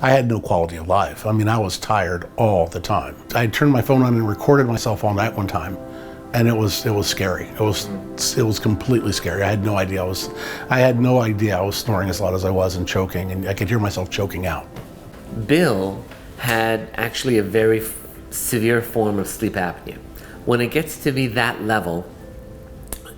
I had no quality of life. I mean, I was tired all the time. I turned my phone on and recorded myself all night one time, and it was scary. It was completely scary. I had no idea I was snoring as loud as I was and choking, and I could hear myself choking out. Bill had actually a very severe form of sleep apnea. When it gets to be that level,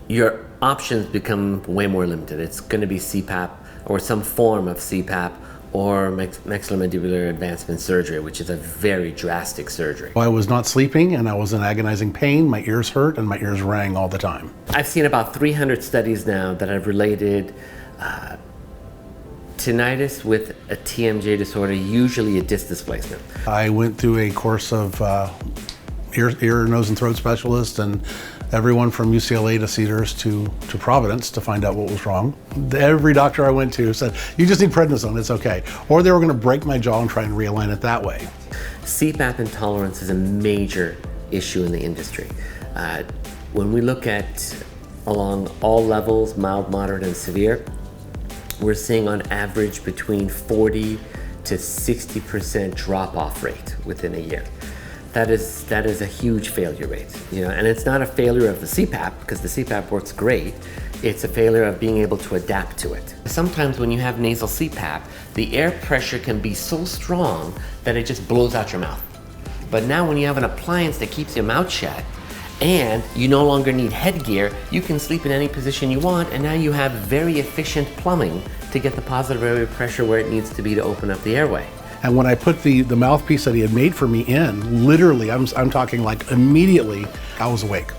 your options become way more limited. It's going to be CPAP or some form of CPAP or maxillomandibular advancement surgery, which is a very drastic surgery. I was not sleeping and I was in agonizing pain. My ears hurt and my ears rang all the time. I've seen about 300 studies now that have related tinnitus with a TMJ disorder, usually a disc displacement. I went through a course of ear, nose, and throat specialists, and everyone from UCLA to Cedars to Providence to find out what was wrong. Every doctor I went to said, you just need prednisone, it's okay. Or they were going to break my jaw and try and realign it that way. CPAP intolerance is a major issue in the industry. When we look at along all levels, mild, moderate, and severe, we're seeing on average between 40 to 60% drop-off rate within a year. That is a huge failure rate, and it's not a failure of the CPAP, because the CPAP works great. It's a failure of being able to adapt to it. Sometimes when you have nasal CPAP, the air pressure can be so strong that it just blows out your mouth. But now when you have an appliance that keeps your mouth shut, and you no longer need headgear, you can sleep in any position you want, and now you have very efficient plumbing to get the positive airway pressure where it needs to be to open up the airway. And when I put the mouthpiece that he had made for me in, literally, I'm talking like immediately, I was awake.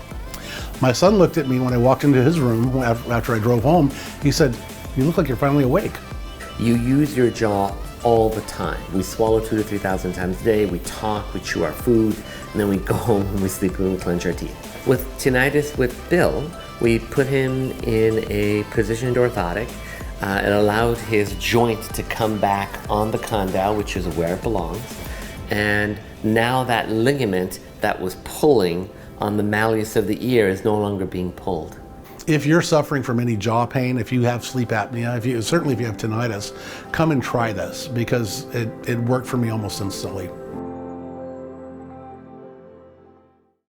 My son looked at me when I walked into his room after I drove home. He said, you look like you're finally awake. You use your jaw all the time. We swallow 2,000 to 3,000 times a day, we talk, we chew our food, and then we go home and we sleep and we clench our teeth. With tinnitus with Bill, we put him in a positioned orthotic. It allowed his joint to come back on the condyle, which is where it belongs. And now that ligament that was pulling on the malleus of the ear is no longer being pulled. If you're suffering from any jaw pain, if you have sleep apnea, certainly if you have tinnitus, come and try this, because it worked for me almost instantly.